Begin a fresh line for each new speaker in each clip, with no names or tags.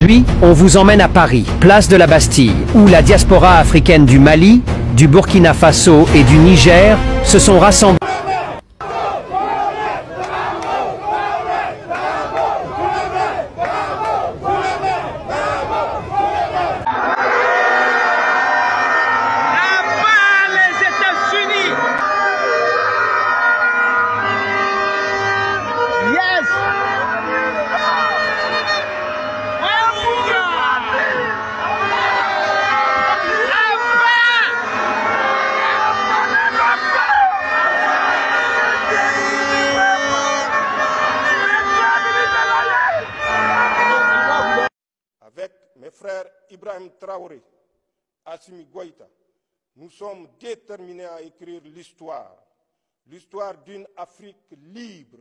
Puis, on vous emmène à Paris, place de la Bastille, où la diaspora africaine du Mali, du Burkina Faso et du Niger se sont rassemblés.
Avec mes frères Ibrahim Traoré, Assimi Goïta, nous sommes déterminés à écrire l'histoire d'une Afrique libre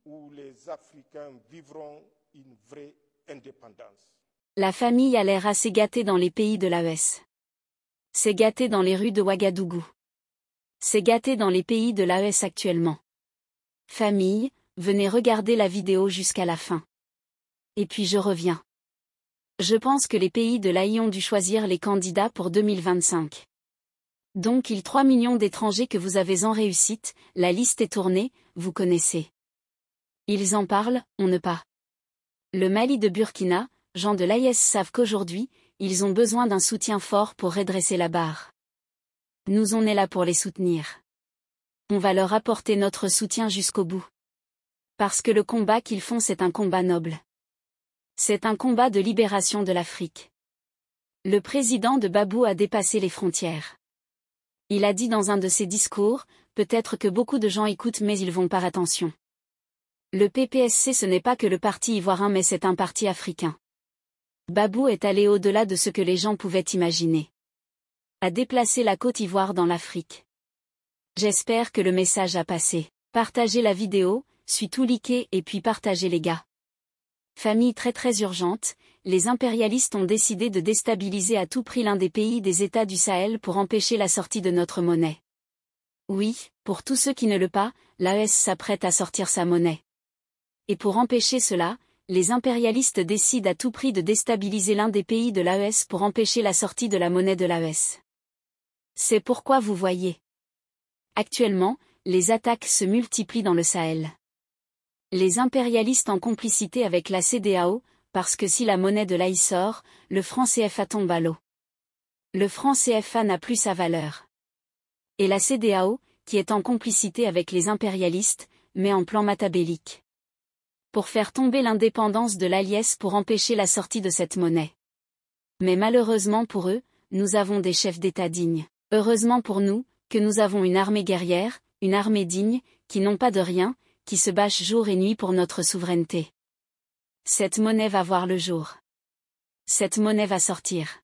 où les Africains vivront une vraie indépendance.
La famille a l'air assez gâtée dans les pays de l'AES. C'est gâté dans les rues de Ouagadougou. C'est gâté dans les pays de l'AES actuellement. Famille, venez regarder la vidéo jusqu'à la fin. Et puis je reviens. Je pense que les pays de l'AI ont dû choisir les candidats pour 2025. Donc 3 millions d'étrangers que vous avez en réussite, la liste est tournée, vous connaissez. Ils en parlent, on ne pas. Le Mali de Burkina, gens de l'AIS savent qu'aujourd'hui, ils ont besoin d'un soutien fort pour redresser la barre. Nous on est là pour les soutenir. On va leur apporter notre soutien jusqu'au bout. Parce que le combat qu'ils font c'est un combat noble. C'est un combat de libération de l'Afrique. Le président de Babou a dépassé les frontières. Il a dit dans un de ses discours, peut-être que beaucoup de gens écoutent mais ils vont par attention. Le PPSC ce n'est pas que le parti ivoirien mais c'est un parti africain. Babou est allé au-delà de ce que les gens pouvaient imaginer. A déplacé la Côte d'Ivoire dans l'Afrique. J'espère que le message a passé. Partagez la vidéo, suis tout liké et puis partagez les gars. Famille très urgente, les impérialistes ont décidé de déstabiliser à tout prix l'un des pays des États du Sahel pour empêcher la sortie de notre monnaie. Oui, pour tous ceux qui ne le pas, l'AES s'apprête à sortir sa monnaie. Et pour empêcher cela, les impérialistes décident à tout prix de déstabiliser l'un des pays de l'AES pour empêcher la sortie de la monnaie de l'AES. C'est pourquoi vous voyez. Actuellement, les attaques se multiplient dans le Sahel. Les impérialistes en complicité avec la CEDEAO, parce que si la monnaie de l'AI sort, le franc CFA tombe à l'eau. Le franc CFA n'a plus sa valeur. Et la CEDEAO, qui est en complicité avec les impérialistes, met en plan machiavélique. Pour faire tomber l'indépendance de l'AIS pour empêcher la sortie de cette monnaie. Mais malheureusement pour eux, nous avons des chefs d'État dignes. Heureusement pour nous, que nous avons une armée guerrière, une armée digne, qui n'ont pas de rien, qui se bâchent jour et nuit pour notre souveraineté. Cette monnaie va voir le jour. Cette monnaie va sortir.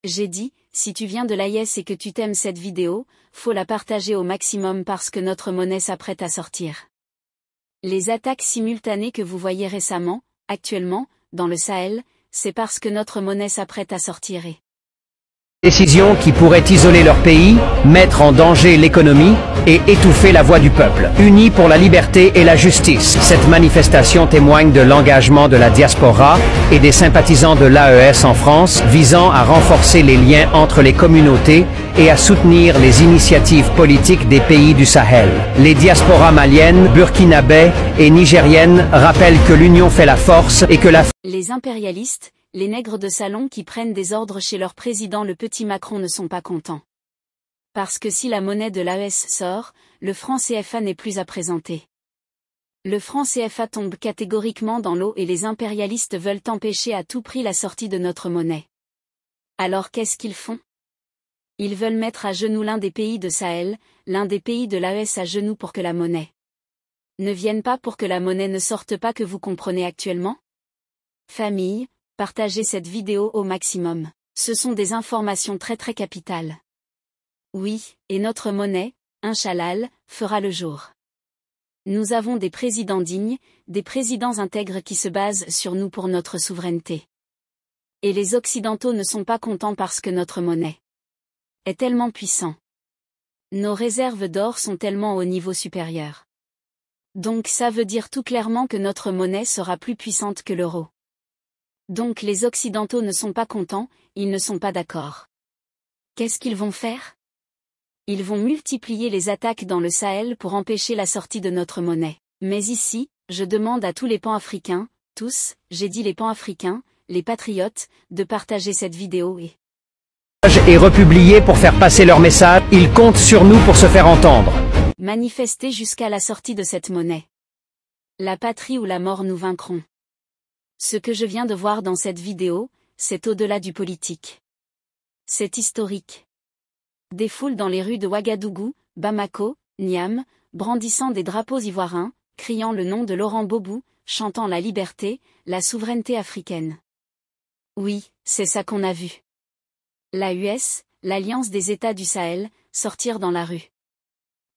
J'ai dit, si tu viens de l'AIS et que tu t'aimes cette vidéo, faut la partager au maximum parce que notre monnaie s'apprête à sortir. Les attaques simultanées que vous voyez récemment, actuellement, dans le Sahel, c'est parce que notre monnaie s'apprête à sortir et
Décision qui pourrait isoler leur pays, mettre en danger l'économie et étouffer la voix du peuple, unis pour la liberté et la justice. Cette manifestation témoigne de l'engagement de la diaspora et des sympathisants de l'AES en France, visant à renforcer les liens entre les communautés et à soutenir les initiatives politiques des pays du Sahel. Les diasporas maliennes, burkinabais et nigériennes rappellent que l'union fait la force et que la...
Les impérialistes, les nègres de salon qui prennent des ordres chez leur président le petit Macron ne sont pas contents. Parce que si la monnaie de l'AES sort, le franc CFA n'est plus à présenter. Le franc CFA tombe catégoriquement dans l'eau et les impérialistes veulent empêcher à tout prix la sortie de notre monnaie. Alors qu'est-ce qu'ils font? Ils veulent mettre à genoux l'un des pays de Sahel, l'un des pays de l'AES à genoux pour que la monnaie ne vienne pas pour que la monnaie ne sorte pas que vous comprenez actuellement? Famille, partagez cette vidéo au maximum. Ce sont des informations très capitales. Oui, et notre monnaie, Inch'Allah, fera le jour. Nous avons des présidents dignes, des présidents intègres qui se basent sur nous pour notre souveraineté. Et les Occidentaux ne sont pas contents parce que notre monnaie est tellement puissant. Nos réserves d'or sont tellement au niveau supérieur. Donc ça veut dire tout clairement que notre monnaie sera plus puissante que l'euro. Donc les Occidentaux ne sont pas contents, ils ne sont pas d'accord. Qu'est-ce qu'ils vont faire? Ils vont multiplier les attaques dans le Sahel pour empêcher la sortie de notre monnaie. Mais ici, je demande à tous les panafricains, tous, j'ai dit les panafricains, les patriotes, de partager cette vidéo
et republier pour faire passer leur message. Ils comptent sur nous pour se faire entendre.
Manifester jusqu'à la sortie de cette monnaie. La patrie ou la mort, nous vaincrons. Ce que je viens de voir dans cette vidéo, c'est au-delà du politique. C'est historique. Des foules dans les rues de Ouagadougou, Bamako, Niamey, brandissant des drapeaux ivoiriens, criant le nom de Laurent Gbagbo, chantant la liberté, la souveraineté africaine. Oui, c'est ça qu'on a vu. L'AES, l'Alliance des États du Sahel, sortir dans la rue.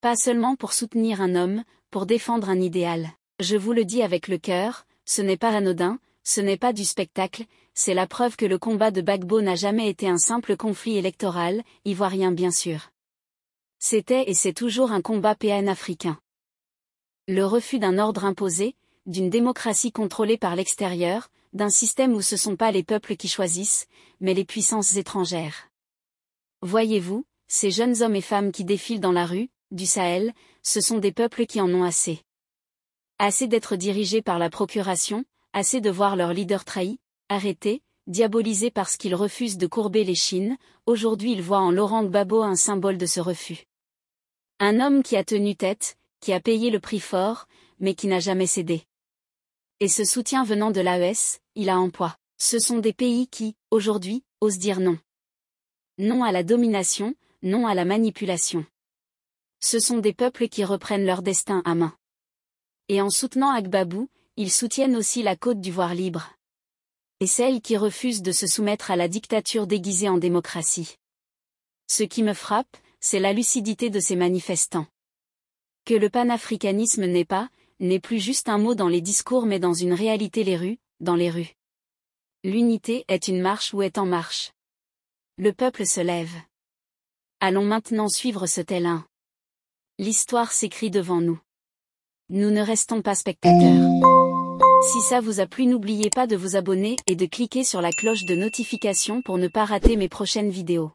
Pas seulement pour soutenir un homme, pour défendre un idéal. Je vous le dis avec le cœur, ce n'est pas anodin, ce n'est pas du spectacle, c'est la preuve que le combat de Gbagbo n'a jamais été un simple conflit électoral, ivoirien bien sûr. C'était et c'est toujours un combat pan-africain. Le refus d'un ordre imposé, d'une démocratie contrôlée par l'extérieur, d'un système où ce sont pas les peuples qui choisissent, mais les puissances étrangères. Voyez-vous, ces jeunes hommes et femmes qui défilent dans la rue, du Sahel, ce sont des peuples qui en ont assez. Assez d'être dirigés par la procuration, assez de voir leur leader trahi, arrêté, diabolisé parce qu'ils refusent de courber les chines. Aujourd'hui ils voient en Laurent Gbagbo un symbole de ce refus. Un homme qui a tenu tête, qui a payé le prix fort, mais qui n'a jamais cédé. Et ce soutien venant de l'AES, il a un poids. Ce sont des pays qui, aujourd'hui, osent dire non. Non à la domination, non à la manipulation. Ce sont des peuples qui reprennent leur destin à main. Et en soutenant Gbagbo, ils soutiennent aussi la Côte d'Ivoire libre. Et celles qui refusent de se soumettre à la dictature déguisée en démocratie. Ce qui me frappe, c'est la lucidité de ces manifestants. Que le panafricanisme n'est plus juste un mot dans les discours mais dans une réalité dans les rues. L'unité est une marche ou est en marche. Le peuple se lève. Allons maintenant suivre ce tel un. L'histoire s'écrit devant nous. Nous ne restons pas spectateurs. Si ça vous a plu, n'oubliez pas de vous abonner et de cliquer sur la cloche de notification pour ne pas rater mes prochaines vidéos.